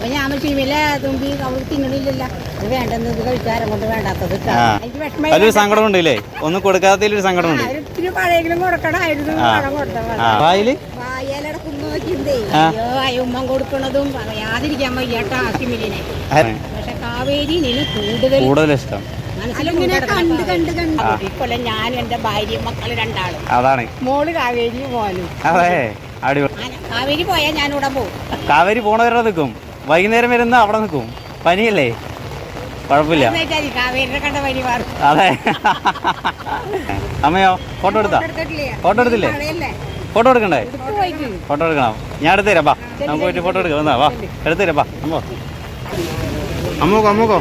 അപ്പൊ ഞാൻ ചീമിലെ തുമ്പി അവൾക്ക് തിന്നണില്ലല്ല, അത് വേണ്ടെന്ന് ഇത് കഴിക്കാരം കൊണ്ട് വേണ്ടാത്തത്. അതിലൊരു സങ്കടം ഉണ്ടല്ലേ, ഒന്നും കൊടുക്കാത്തതിലൊരു സങ്കടം ഉണ്ട്. ഇത്തിരി പഴയെങ്കിലും കൊടുക്കണമായിരുന്നു. വായലടക്കുന്ന നോക്കിണ്ടേ അയ്യോ അയ്യുമ്മ കൊടുക്കണതും പറയാതിരിക്കാൻ വയ്യാട്ടാ ആസിമിലിനെ. പക്ഷെ കാവേരി കൂടുതൽ ഇഷ്ടം. കണ്ട് കണ്ട് കണ്ട് ഇക്കൊല്ലം ഞാനും എന്റെ ഭാര്യയും മക്കള് രണ്ടാളും. അതാണ് മോള് കാവേരി മോനും. അതെ അടിപൊളി. കാവേരി പോയാ ഞാനിവിടെ പോകും. കാവേരി പോണവരെ നിൽക്കും, വൈകുന്നേരം വരുന്ന അവിടെ നിൽക്കും. പനിയല്ലേ, കുഴപ്പമില്ല. കാവേരിനെ കണ്ട പനി മാറും. അതെ. അമ്മയോ ഫോട്ടോ എടുത്തില്ലേ? ഫോട്ടോ എടുക്കണ്ടേ? ഫോട്ടോ എടുക്കണം. ഞാൻ എടുത്തുതരാം. ബാ നമുക്ക് പോയിട്ട് ഫോട്ടോ എടുക്കാം. എന്നാ വാ എടുത്തുതരാം. ബാ അമ്മൂക്കോ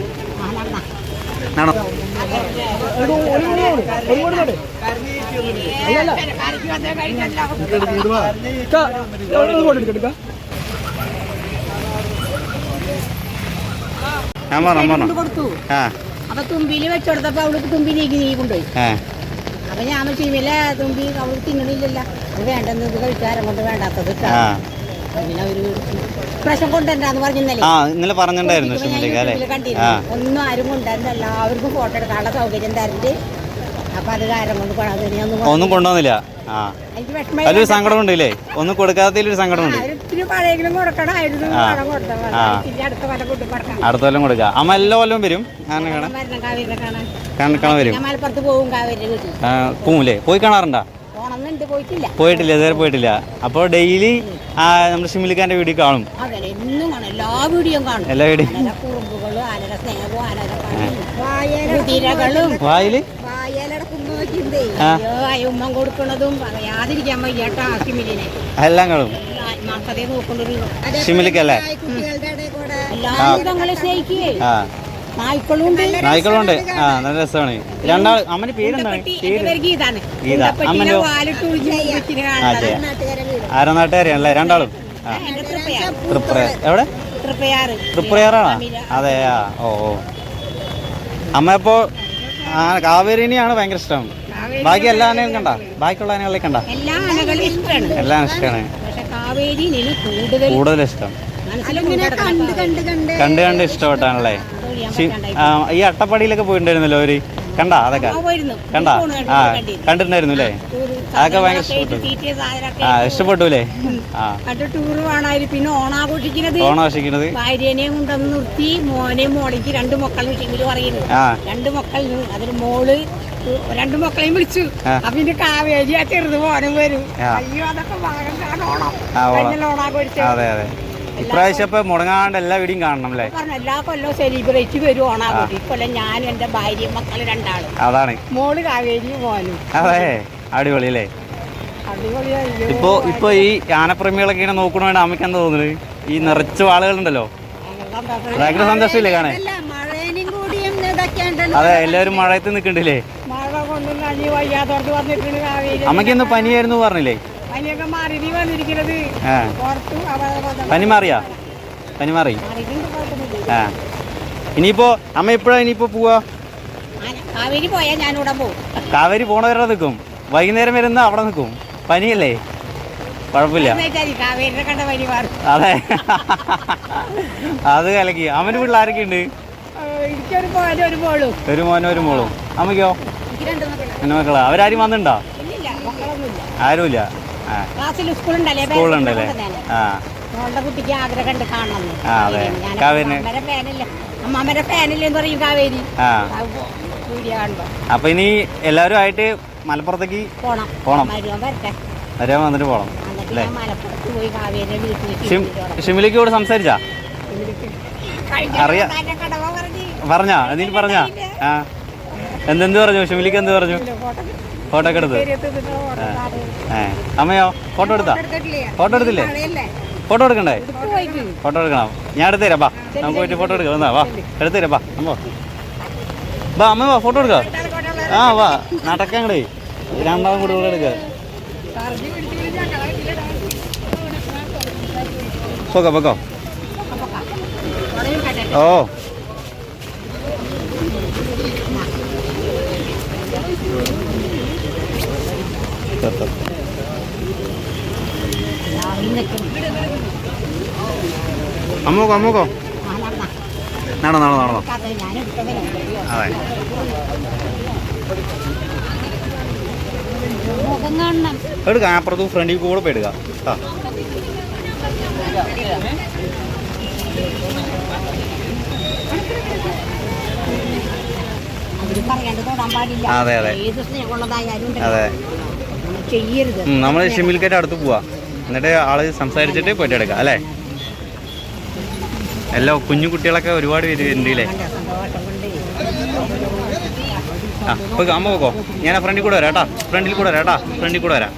ആണോ? ഞാൻ പറഞ്ഞു കൊടുത്തു. അപ്പൊ തുമ്പിയില് വെച്ചെടുത്തപ്പോ അവൾക്ക് തുമ്പി നീക്കി കൊണ്ടുപോയി. അപ്പൊ ഞാൻ ചീമിലെ തുമ്പി അവൾക്ക് തിന്നണില്ലല്ല, അത് വേണ്ടെന്ന് ഇത് കഴിക്കാരം കൊണ്ട് വേണ്ടാത്തത്. പിന്നെ ഒരു പ്രശ്നം കൊണ്ടുവരാന്ന് ഇന്നലെ പറഞ്ഞിട്ടുണ്ടായിരുന്നു. കണ്ടിരുന്നു. ഒന്നും ആരും കൊണ്ടുവരുന്ന എല്ലാവർക്കും ഫോട്ടോ എടുക്കാനുള്ള സൗകര്യം തരണ്ട്. അപ്പൊ അത് കാരണം കൊണ്ട് ഒന്നും കൊണ്ടുവന്നില്ല. അതിലൊരു സങ്കടം ഉണ്ടല്ലേ, ഒന്നും കൊടുക്കാത്തതിലൊരു സങ്കടം ഉണ്ട്. ഇത്തിരി പഴയെങ്കിലും കൊടുക്കണമായിരുന്നു. അടുത്ത കൊല്ലം കൊടുക്കാം. അമ്മ എല്ലാ കൊല്ലവും വരും കാണാൻ വരും. മലപ്പുറത്ത് പോകും. കാവേരി പോവില്ലേ? പോയി കാണാറുണ്ടോ? പോയിട്ടില്ല, ഇതുവരെ പോയിട്ടില്ല. അപ്പോൾ ഡെയിലി നമ്മുടെ ഷിമിലിക്കാന്റെ വീഡിയോ കാണും. എല്ലാ വീഡിയോയും കാണും. വായില് അയ്യുമ്മ കൊടുക്കണതും പറയാതിരിക്കാൻ വയ്യാട്ടാ ആസിമിലിനെ. എല്ലാം കാണും. ഷിമിലിക്കല്ലേ? എല്ലാവരും സ്നേഹിക്കുകയെ. നായ്ക്കളുണ്ട്. നല്ല രസമാണ്. രണ്ടാൾ. അമ്മന്റെ പേരെന്താണ്? ഗീത. അമ്മന്റെ ആരോ നാട്ടുകാരിയാണല്ലേ രണ്ടാളും? എവിടെ? തൃപ്രയാറാണോ? അതെയാ. ഓ അമ്മ ഇപ്പോ കാവേരിനെയാണ് ഭയങ്കര ഇഷ്ടം. ബാക്കി എല്ലാ ആനകളും കണ്ട? ബാക്കിയുള്ള ആനകളെ കണ്ട? എല്ലാം ഇഷ്ടമാണ്. കൂടുതൽ ഇഷ്ടം. കണ്ട് ഇഷ്ടപ്പെട്ടാണല്ലേ? ഈ അട്ടപ്പാടിയിലൊക്കെ പോയിട്ടുണ്ടായിരുന്നല്ലോ അവര്, കണ്ടാ? അതൊക്കെ കണ്ടാ? കണ്ടിട്ടുണ്ടായിരുന്നു അല്ലേ? അതൊക്കെ ഭയങ്കര ഇഷ്ടപ്പെട്ടു അല്ലേ? പിന്നെ ഓണാഘോഷിക്കുന്നത് ഭാര്യനെയും കൊണ്ടൊന്ന് നിർത്തി മോനെയും മോളിക്ക് രണ്ട് മക്കളും പറയുന്നു. രണ്ട് മക്കൾ, അതിന് മോള് രണ്ടു മക്കളെയും വിളിച്ചു. പിന്നെ കാവേരി ആ ചെറുത് മോനും വരും. അയ്യോ അതൊക്കെ ഓണാഘോഷിച്ചു. അതെ അതെ. ഇപ്രാവശ്യം ഇപ്പൊ മുടങ്ങാണ്ട് എല്ലാ വീടിയും കാണണം അല്ലേ? എല്ലാ കൊല്ലവും സെലിബ്രേറ്റ് വരും ഓണാഘോഷം. ഇക്കൊല്ലം ഞാനും എന്റെ ഭാര്യയും മക്കള് രണ്ടാളും. അതാണ് മോള് കാവേരി മോനും. അതെ അടിപൊളി അല്ലേ? ഇപ്പൊ ഈ ആനപ്രേമികളൊക്കെ ഇങ്ങനെ നോക്കണ അമ്മയ്ക്ക് എന്താ തോന്നുന്നത്? ഈ നിറച്ച ആളുകളുണ്ടല്ലോ, ഭയങ്കര സന്തോഷമില്ലേ കാണാൻ? അതെ, എല്ലാവരും മഴയത്ത് നിൽക്കണ്ടില്ലേ? അമ്മയ്ക്ക് ഇന്ന് പനിയായിരുന്നു പറഞ്ഞില്ലേ? പനി മാറിയാ? പനി മാറി. ഇനിയിപ്പോ അമ്മ എപ്പോഴാ പോവാ? കാവേരി പോയാ ഞാനിവിടെ പോകും. കാവേരി പോണവരെ നിൽക്കും, വൈകുന്നേരം വരുന്ന അവിടെ നിൽക്കും. പനിയല്ലേ, കുഴപ്പമില്ല. അതെ അത് കലക്കി. അമ്മന്റെ വീട്ടിൽ ആരൊക്കെ ഉണ്ട്? ഒരു മോനും ഒരു മോളും. അമ്മയ്ക്കോ? എന്റെ മക്കളാ. അവരാരും വന്നിട്ടുണ്ടോ? ആരുമില്ല. സ്കൂളുണ്ടല്ലേ? കുട്ടിക്ക് ആഗ്രഹമുണ്ട് കാണണം. അമ്മയുടെ ഫാനില്ലെന്ന് പറയും കാവേരി. അപ്പൊ ഇനി എല്ലാവരും ആയിട്ട് മലപ്പുറത്തേക്ക് പോണം. വരാൻ വന്നിട്ട് പോണം അല്ലേ? ഷിമിലിക്ക് കൂടെ സംസാരിച്ചാ? അറിയാ? പറഞ്ഞാ? എന്തെങ്കിലും പറഞ്ഞാ? എന്തെന്ത് പറഞ്ഞു? ഷിമിലിക്ക് എന്ത് പറഞ്ഞു? ഫോട്ടോ ഒക്കെ എടുത്ത്? അമ്മയോ ഫോട്ടോ എടുത്താ? ഫോട്ടോ എടുത്തില്ലേ? ഫോട്ടോ എടുക്കണ്ടേ? ഫോട്ടോ എടുക്കണം. ഞാൻ എടുത്തുതരാം. ബാ നമുക്ക് പോയിട്ട് ഫോട്ടോ എടുക്കാം. എന്നാ വാ എടുത്തുതരാം. ബാ അമ്മ ബാ. അമ്മ വാ ഫോട്ടോ എടുക്കാം. വാ നടക്കാങ്ങടേ. രണ്ടാമതും കൂടെ എടുക്കുക. പൊക്കോ. ഓ അമ്മൂക്കോ അമ്മൂക്കോ നടന്നോ നടന്നോ നടന്നോ അതെ എടുക്കാം അപ്പുറത്ത് ഫ്രണ്ടിൽ കൂടെ പോയി എടുക്കാം ആ അതെ അതെ അതെ നമ്മൾ ഷിമിൽക്കേറ്റ് അടുത്ത് പോവാ എന്നിട്ട് ആള് സംസാരിച്ചിട്ട് പോയിട്ട് എടുക്കാം അല്ലേ എല്ലാം കുഞ്ഞു കുട്ടികളൊക്കെ ഒരുപാട് പേര് വരുന്നുണ്ടല്ലേ ആ ഇപ്പോൾ അമ്മ പോക്കോ ഞാൻ ഫ്രണ്ടിൽ കൂടെ വരാം കേട്ടാ ഫ്രണ്ടിൽ കൂടെ വരാം കേട്ടാ ഫ്രണ്ടിൽ കൂടെ വരാം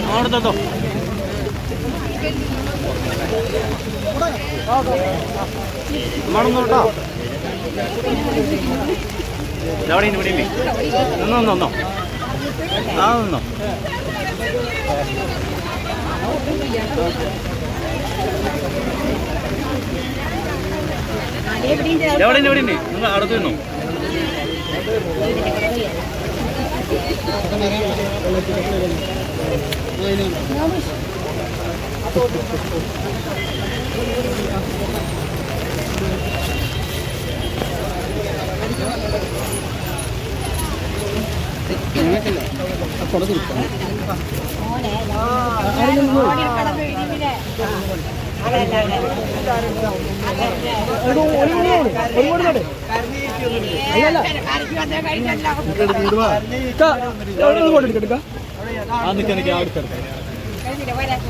അവിടുത്തോ കേട്ടോ അവിടെ ഇവിടെ നിന്നോ ആ നിന്നോ എവിടെ എവിടെ ഉണ്ട് നിങ്ങൾ അടുത്ത് നിന്നോ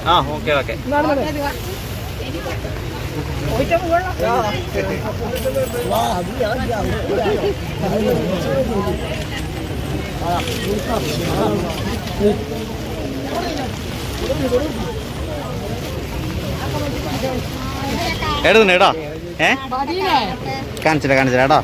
ആ ഓക്കെ ഓക്കെ എടുത്തുണ്ട് ഏടാ കാണിച്ചില്ല കാണിച്ചില്ല ഏടാ